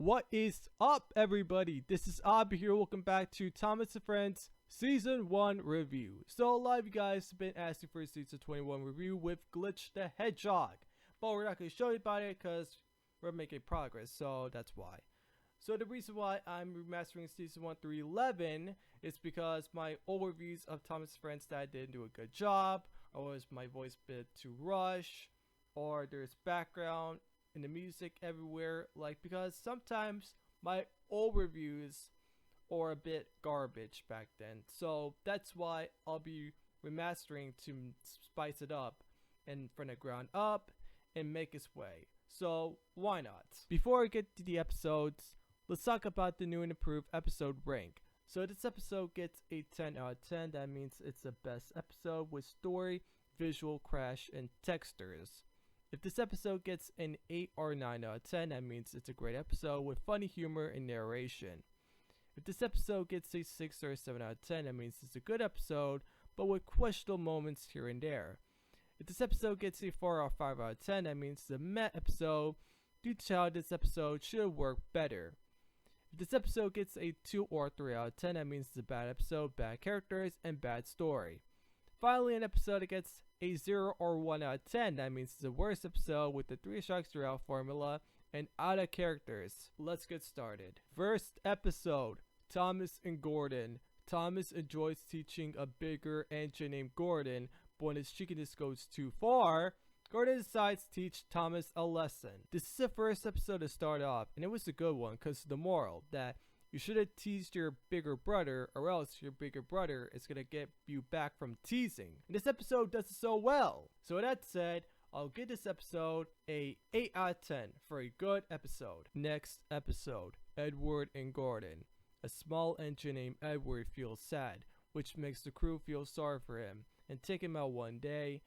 What is up, everybody? This is Abby here. Welcome back to Thomas and Friends Season 1 review. So a lot of you guys have been asking for a Season 21 review with Glitch the Hedgehog, but we're not going to show you about it because we're making progress, so that's why. So the reason why I'm remastering Season 1 through 11 is because my old reviews of Thomas and Friends that I didn't do a good job, or was my voice a bit too rush, or there's background and the music everywhere, because sometimes my old reviews are a bit garbage back then. So that's why I'll be remastering to spice it up and from the ground up and make its way. So why not? Before I get to the episodes, let's talk about the new and improved episode rank. So this episode gets a 10 out of 10. That means it's the best episode with story, visual, crash, and textures. If this episode gets an 8 or 9 out of 10, that means it's a great episode with funny humor and narration. If this episode gets a 6 or a 7 out of 10, that means it's a good episode, but with questionable moments here and there. If this episode gets a 4 or 5 out of 10, that means it's a meh episode due to how this episode should have worked better. If this episode gets a 2 or 3 out of 10, that means it's a bad episode, bad characters, and bad story. Finally, an episode that gets a 0 or 1 out of 10, that means it's the worst episode with the 3 strikes throughout formula and out of characters. Let's get started. First episode, Thomas and Gordon. Thomas enjoys teaching a bigger engine named Gordon, but when his cheekiness goes too far, Gordon decides to teach Thomas a lesson. This is the first episode to start off, and it was a good one because the moral that you should have teased your bigger brother, or else your bigger brother is going to get you back from teasing. And this episode does it so well. So with that said, I'll give this episode a 8 out of 10 for a good episode. Next episode, Edward and Gordon. A small engine named Edward feels sad, which makes the crew feel sorry for him and take him out one day.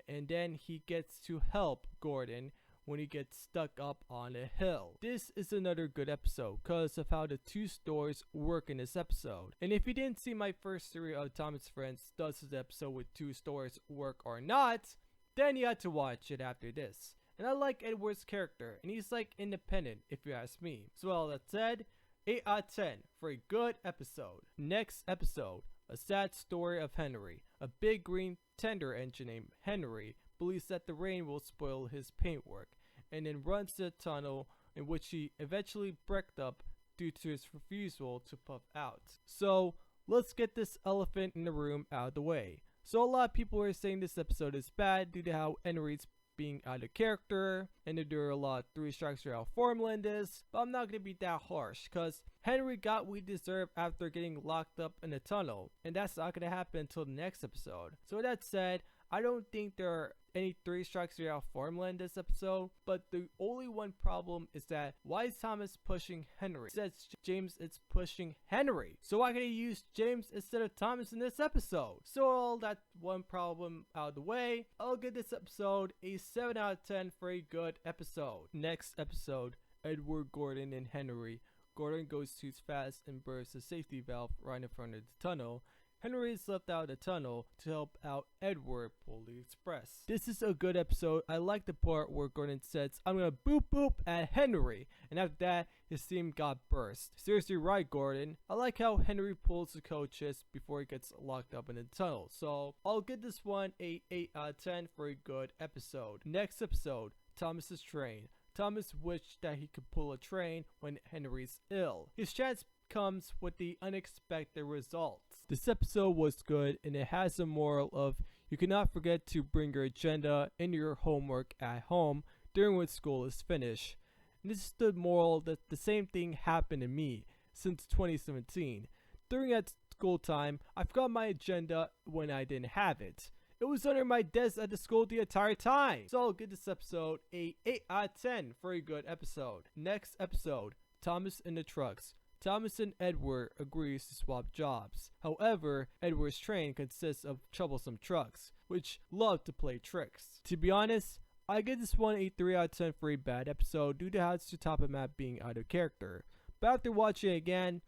And then he gets to help Gordon when he gets stuck up on a hill. This is another good episode because of how the two stories work in this episode. And if you didn't see my first theory of Thomas Friends, does this episode with two stories work or not, then you have to watch it after this. And I like Edward's character, and he's independent if you ask me. So all that said, 8 out of 10 for a good episode. Next episode, a sad story of Henry. A big green tender engine named Henry believes that the rain will spoil his paintwork, and then runs to a tunnel in which he eventually bricked up due to his refusal to puff out. So let's get this elephant in the room out of the way. So a lot of people are saying this episode is bad due to how Henry's being out of character, and there are a lot of 3 strikes throughout formula in this, but I'm not going to be that harsh because Henry got what he deserved after getting locked up in a tunnel, and that's not going to happen until the next episode. So with that said, I don't think there are any 3 strikes throughout formula in this episode, but the only one problem is that why is Thomas pushing Henry? It says James is pushing Henry, so why can't he use James instead of Thomas in this episode? So all that one problem out of the way, I'll give this episode a 7 out of 10 for a good episode. Next episode, Edward, Gordon, and Henry. Gordon goes too fast and bursts the safety valve right in front of the tunnel. Henry is left out of the tunnel to help out Edward pull the express. This is a good episode. I like the part where Gordon says, I'm gonna boop boop at Henry, and after that, his steam got burst. Seriously right, Gordon. I like how Henry pulls the coaches before he gets locked up in the tunnel. So I'll give this one a 8 out of 10 for a good episode. Next episode, Thomas's train. Thomas wished that he could pull a train when Henry's ill. His chance comes with the unexpected results. This episode was good, and it has a moral of you cannot forget to bring your agenda and your homework at home during when school is finished. And this is the moral that the same thing happened to me since 2017. During that school time, I forgot my agenda when I didn't have it. It was under my desk at the school the entire time. So I'll give this episode a 8 out of 10 for a good episode. Next episode, Thomas and the Trucks. Thomas and Edward agrees to swap jobs. However, Edward's train consists of troublesome trucks, which love to play tricks. To be honest, I give this one a 3 out of 10 for a bad episode due to how it's the top of map being out of character. But after watching it again,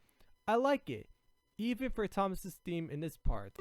I like it, even for Thomas's theme in this part.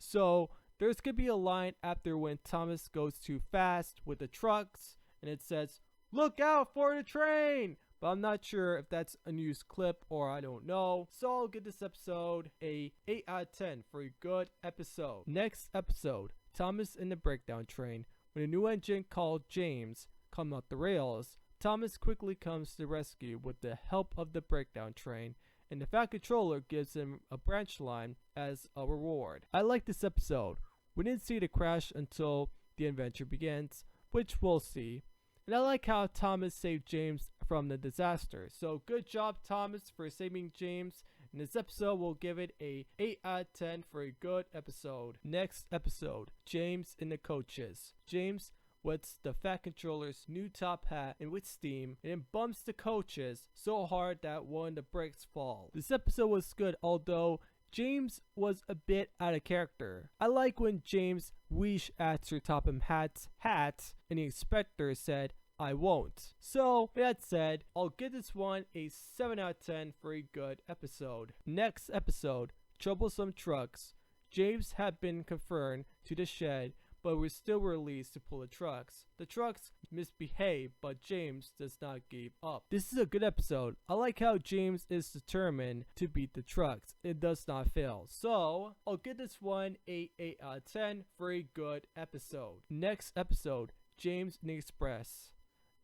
So there's gonna be a line after when Thomas goes too fast with the trucks and it says, "Look out for the train!" But I'm not sure if that's a news clip or I don't know. So I'll give this episode a 8 out of 10 for a good episode. Next episode, Thomas in the breakdown train. When a new engine called James comes off the rails, Thomas quickly comes to the rescue with the help of the breakdown train, and the Fat Controller gives him a branch line as a reward. I like this episode. We didn't see the crash until the adventure begins, which we'll see. And I like how Thomas saved James from the disaster. So good job, Thomas, for saving James. In this episode, we'll give it a 8 out of 10 for a good episode. Next episode, James in the coaches. James wets the Fat Controller's new top hat and with steam, and then bumps the coaches so hard that one of the brakes fall. This episode was good, although James was a bit out of character. I like when James wished at Sir Topham Hatt's hat, and the inspector said, "I won't." So, with that said, I'll give this one a 7 out of 10 for a good episode. Next episode, Troublesome Trucks. James had been confined to the shed, but was still released to pull the trucks. The trucks misbehave, but James does not give up. This is a good episode. I like how James is determined to beat the trucks. It does not fail. So, I'll give this one a 8 out of 10 for a good episode. Next episode, James in the Express.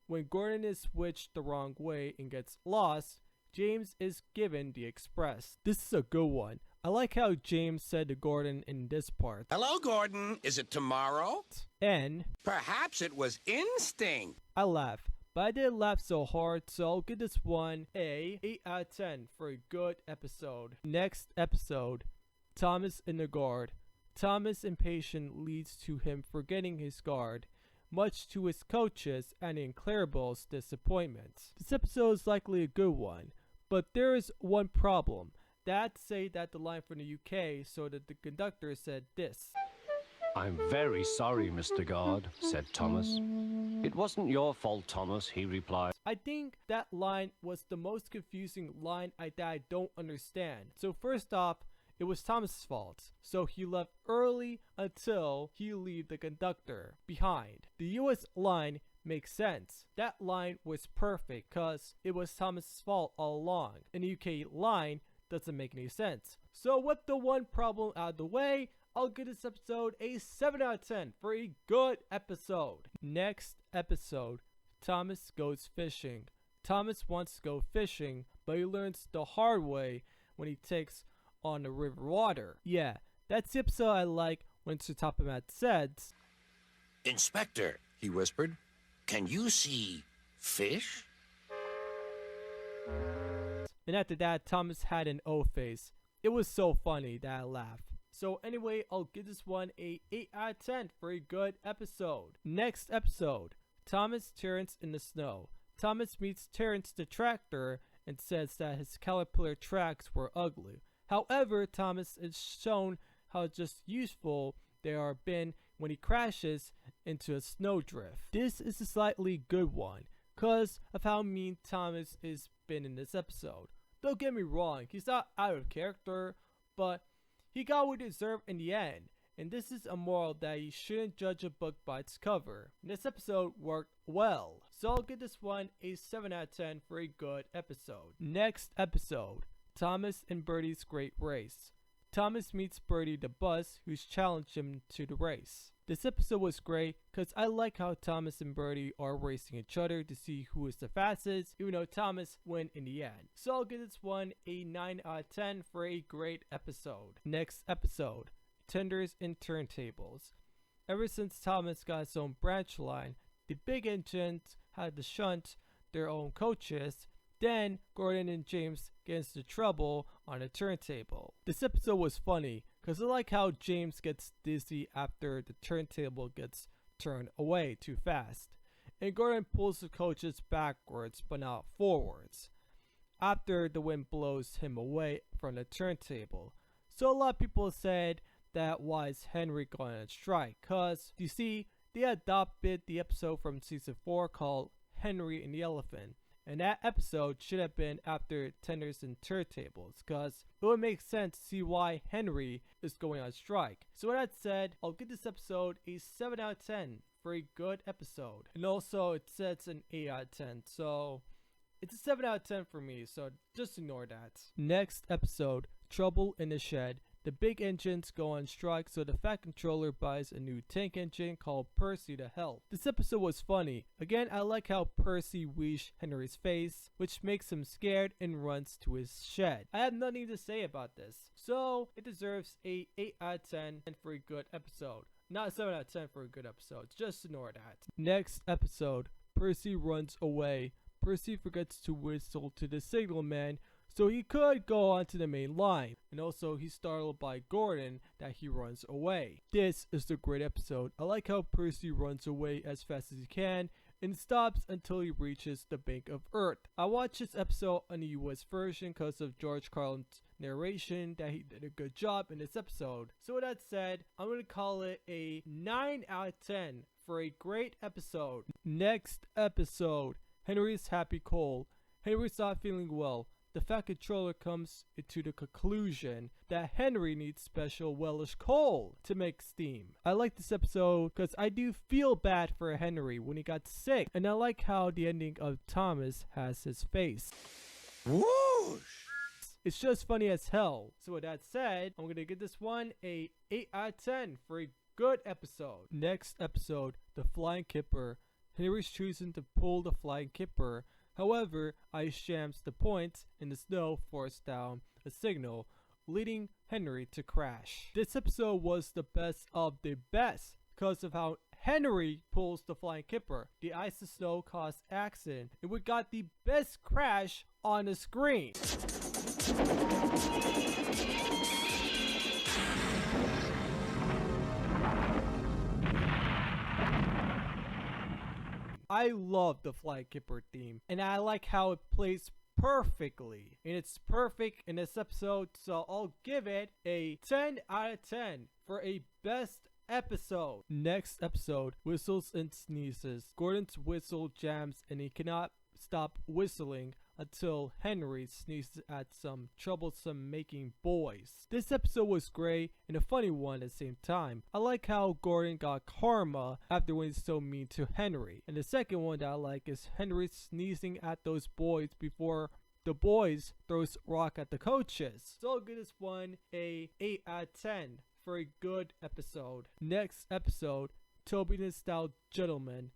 When Gordon is switched the wrong way and gets lost, James is given the Express. This is a good one. I like how James said to Gordon in this part, "Hello, Gordon. Is it tomorrow?" And Perhaps it was instinct. I laugh, but I didn't laugh so hard, so I'll give this one a 8 out of 10 for a good episode. Next episode, Thomas in the guard. Thomas' impatience leads to him forgetting his guard, much to his coaches and Clarabelle's disappointment. This episode is likely a good one, but there is one problem. Dad say that the line from the UK, so that the conductor said this. "I'm very sorry, Mr. Guard," said Thomas. "It wasn't your fault, Thomas," he replied. I think that line was the most confusing line that I don't understand. So first off, it was Thomas' fault, so he left early until he leave the conductor behind. The US line makes sense. That line was perfect because it was Thomas' fault all along. And the UK line doesn't make any sense. So with the one problem out of the way, I'll give this episode a 7 out of 10 for a good episode. Next episode, Thomas goes fishing. Thomas wants to go fishing, but he learns the hard way when he takes on the river water. Yeah, that's the episode I like when Sir Topham Hatt says, "Inspector," he whispered, "can you see fish?" And after that, Thomas had an O face. It was so funny that I laughed. So anyway, I'll give this one a 8 out of 10 for a good episode. Next episode, Thomas Terrence in the snow. Thomas meets Terrence the tractor and says that his caterpillar tracks were ugly. However, Thomas is shown how just useful they are been when he crashes into a snowdrift. This is a slightly good one because of how mean Thomas is been in this episode. Don't get me wrong, he's not out of character, but he got what he deserved in the end. And this is a moral that you shouldn't judge a book by its cover. And this episode worked well. So I'll give this one a 7 out of 10 for a good episode. Next episode, Thomas and Bertie's Great Race. Thomas meets Bertie the bus, who's challenged him to the race. This episode was great because I like how Thomas and Bertie are racing each other to see who is the fastest, even though Thomas won in the end. So I'll give this one a 9 out of 10 for a great episode. Next episode, Tenders and Turntables. Ever since Thomas got his own branch line, the big engines had to shunt their own coaches. Then Gordon and James get into trouble on a turntable. This episode was funny because I like how James gets dizzy after the turntable gets turned away too fast, and Gordon pulls the coaches backwards but not forwards after the wind blows him away from the turntable. So a lot of people said that why is Henry going on strike? Cause you see, they adopted the episode from season 4 called Henry and the Elephant. And that episode should have been after tenders and turntables, because it would make sense to see why Henry is going on strike. So with that said, I'll give this episode a 7 out of 10 for a good episode. And also it says an 8 out of 10, so it's a 7 out of 10 for me, so just ignore that. Next episode, Trouble in the Shed. The big engines go on strike, so the Fat Controller buys a new tank engine called Percy to help. This episode was funny. Again, I like how Percy wheezed Henry's face, which makes him scared and runs to his shed. I have nothing to say about this, so it deserves a 8 out of 10 and for a good episode. Not a 7 out of 10 for a good episode, just ignore that. Next episode, Percy runs away. Percy forgets to whistle to the signalman, so he could go onto the main line, and also he's startled by Gordon that he runs away. This is the great episode. I like how Percy runs away as fast as he can and stops until he reaches the Bank of Earth. I watched this episode on the US version because of George Carlin's narration that he did a good job in this episode. So with that said, I'm going to call it a 9 out of 10 for a great episode. Next episode, Henry's Happy Cold. Henry's not feeling well. The Fat Controller comes to the conclusion that Henry needs special Welsh coal to make steam. I like this episode because I do feel bad for Henry when he got sick, and I like how the ending of Thomas has his face. Whoosh! It's just funny as hell. So with that said, I'm going to give this one a 8 out of 10 for a good episode. Next episode, the Flying Kipper. Henry's choosing to pull the Flying Kipper. However, Ice jams the points in the snow, force down a signal, leading Henry to crash. This episode was the best of the best because of how Henry pulls the Flying Kipper. The ice and snow caused accident, and we got the best crash on the screen. I love the Flying Kipper theme, and I like how it plays perfectly. And it's perfect in this episode, so I'll give it a 10 out of 10 for a best episode. Next episode, Whistles and Sneezes. Gordon's whistle jams and he cannot stop whistling until Henry sneezes at some troublesome making boys. This episode was great and a funny one at the same time. I like how Gordon got karma after when he's so mean to Henry. And the second one that I like is Henry sneezing at those boys before the boys throws rock at the coaches. So I'll give this one a 8 out of 10 for a good episode. Next episode, Toby and the Stout Gentleman.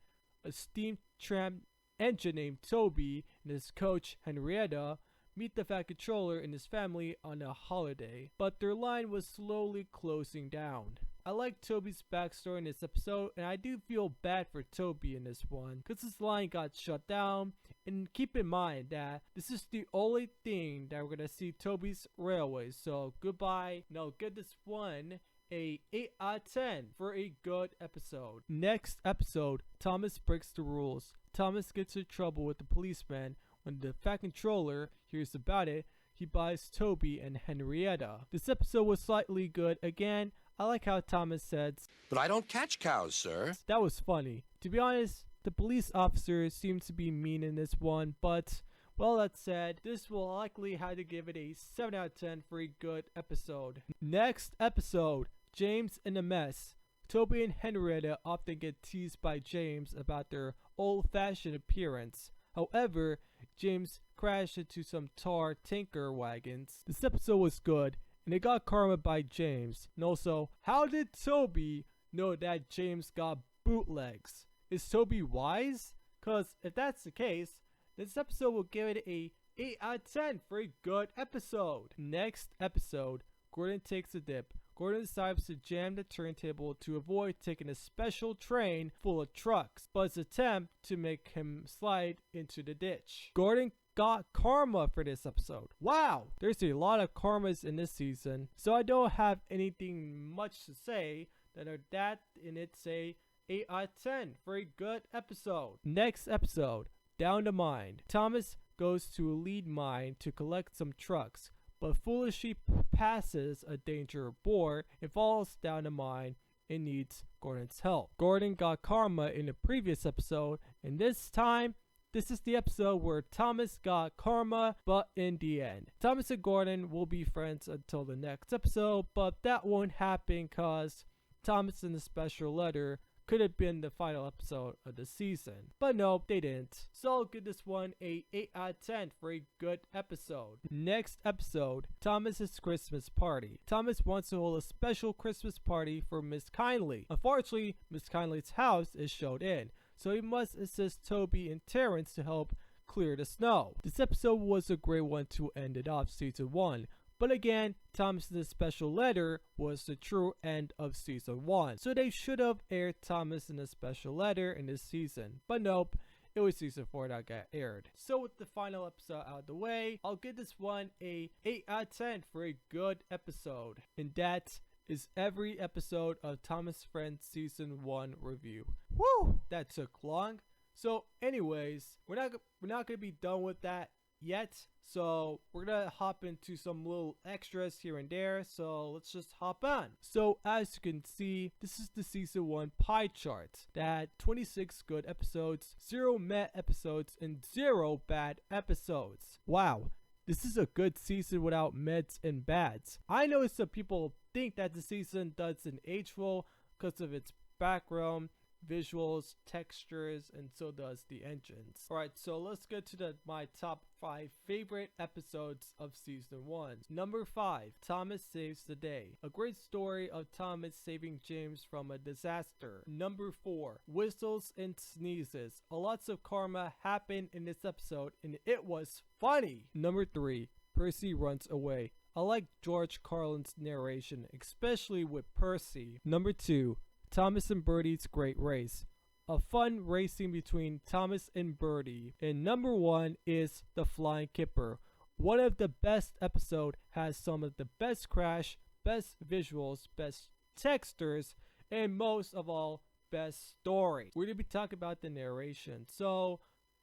A steam tram engine named Toby and his coach Henrietta meet the Fat Controller and his family on a holiday, but their line was slowly closing down. I like Toby's backstory in this episode, and I do feel bad for Toby in this one because his line got shut down. And keep in mind that this is the only thing that we're gonna see Toby's railway, so goodbye. And I'll give this one a 8 out of 10 for a good episode. Next episode, Thomas breaks the rules. Thomas gets in trouble with the policeman. When the Fat Controller hears about it, he buys Toby and Henrietta. This episode was slightly good. Again, I like how Thomas said, "But I don't catch cows, sir." That was funny. To be honest, the police officer seems to be mean in this one, but well, that said, this will likely have to give it a 7 out of 10 for a good episode. Next episode, James in a Mess. Toby and Henrietta often get teased by James about their old-fashioned appearance. However, James crashed into some tar tanker wagons. This episode was good, and it got karma by James. And also, how did Toby know that James got bootlegs? Is Toby wise? Cause if that's the case, this episode will give it a 8 out of 10 for a good episode. Next episode, Gordon takes a dip. Gordon decides to jam the turntable to avoid taking a special train full of trucks, but his attempt to make him slide into the ditch. Gordon got karma for this episode. Wow, there's a lot of karmas in this season, so I don't have anything much to say than that, and it's a 8 out of 10 for a good episode. Next episode, Down the Mine. Thomas goes to a lead mine to collect some trucks, but foolishly passes a danger board and falls down the mine and needs Gordon's help. Gordon got karma in the previous episode, and this time this is the episode where Thomas got karma, but in the end, Thomas and Gordon will be friends until the next episode, but that won't happen cause Thomas and the special letter could have been the final episode of the season. But nope, they didn't. So I'll give this one a 8 out of 10 for a good episode. Next episode, Thomas's Christmas party. Thomas wants to hold a special Christmas party for Miss Kindly. Unfortunately, Miss Kindly's house is showed in, so he must assist Toby and Terrence to help clear the snow. This episode was a great one to end it off season 1. But again, Thomas's special letter was the true end of season 1. So they should have aired Thomas in a special letter in this season. But nope, it was season 4 that got aired. So with the final episode out of the way, I'll give this one a 8 out of 10 for a good episode. And that is every episode of Thomas Friends season 1 review. Woo! That took long. So anyways, we're not gonna be done with that yet, so we're gonna hop into some little extras here and there, so let's just hop on. So as you can see, this is the season 1 pie chart that had 26 good episodes, 0 meh episodes, and 0 bad episodes. Wow, this is a good season without meds and bads. I know some people think that the season doesn't age well because of its background, visuals, textures, and so does the engines. Alright, so let's get to my top 5 favorite episodes of season 1. Number 5, Thomas Saves the Day. A great story of Thomas saving James from a disaster. Number 4, Whistles and Sneezes. A lots of karma happened in this episode and it was funny. Number 3, Percy Runs Away. I like George Carlin's narration, especially with Percy. Number 2, Thomas and Bertie's Great Race. A fun racing between Thomas and Bertie. And number 1 is the Flying Kipper. One of the best episodes, has some of the best crash, best visuals, best textures, and most of all, best story. We're going to be talking about the narration. So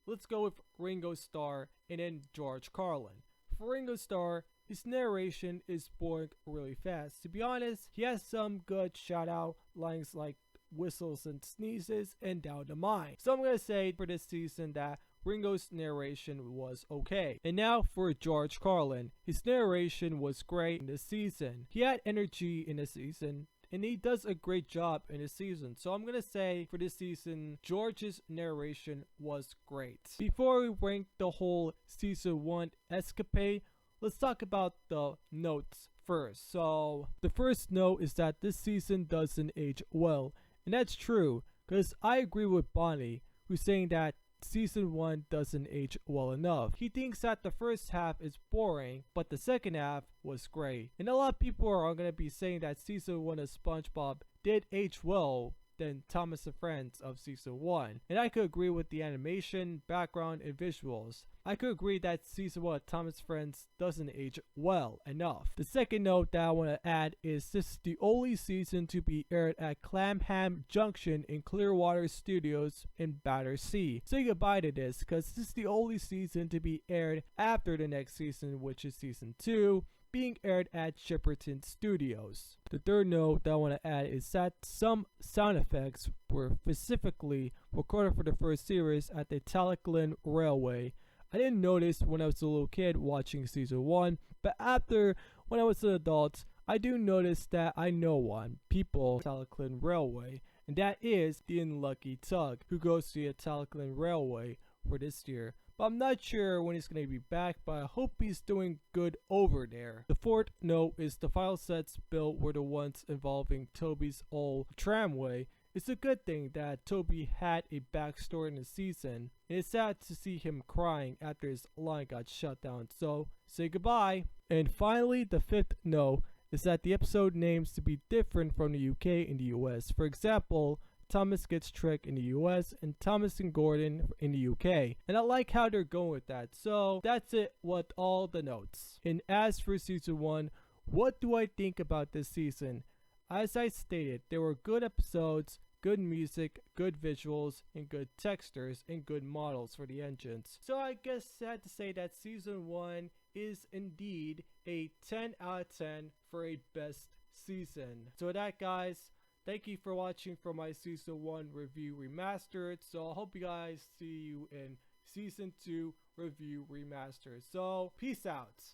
let's go with Ringo Starr and then George Carlin. For Ringo Starr, his narration is boring really fast. To be honest, he has some good shout out lines like whistles and sneezes and down the mine. So I'm going to say for this season that Ringo's narration was okay. And now for George Carlin. His narration was great in this season. He had energy in the season, and he does a great job in the season. So I'm going to say for this season, George's narration was great. Before we rank the whole season 1 escapade, let's talk about the notes first. So the first note is that this season doesn't age well. And that's true, because I agree with Bonnie, who's saying that season 1 doesn't age well enough. He thinks that the first half is boring, but the second half was great. And a lot of people are going to be saying that season 1 of SpongeBob did age well than Thomas and Friends of season 1. And I could agree with the animation, background, and visuals. I could agree that season 1 of Thomas Friends doesn't age well enough. The second note that I want to add is this is the only season to be aired at Clamham Junction in Clearwater Studios in Battersea. Say goodbye to this, because this is the only season to be aired after the next season, which is season 2, being aired at Shepperton Studios. The third note that I want to add is that some sound effects were specifically recorded for the first series at the Tallackland Railway. I didn't notice when I was a little kid watching season 1, but after when I was an adult, I do notice that I know one people Tallackland Railway, and that is the unlucky Tug, who goes to the Tallackland Railway for this year. But I'm not sure when he's going to be back, but I hope he's doing good over there. The fourth note is the final sets built were the ones involving Toby's old tramway. It's a good thing that Toby had a backstory in the season, and it's sad to see him crying after his line got shut down, so say goodbye. And finally, the fifth note is that the episode names to be different from the UK and the US. For example, Thomas Gets Tricked in the US and Thomas and Gordon in the UK. And I like how they're going with that. So that's it with all the notes. And as for season 1, what do I think about this season? As I stated, there were good episodes, good music, good visuals, and good textures, and good models for the engines. So I guess I had to say that season 1 is indeed a 10 out of 10 for a best season. So with that, guys, thank you for watching for my season 1 review remastered. So I hope you guys see you in Season 2 Review Remastered. So, peace out.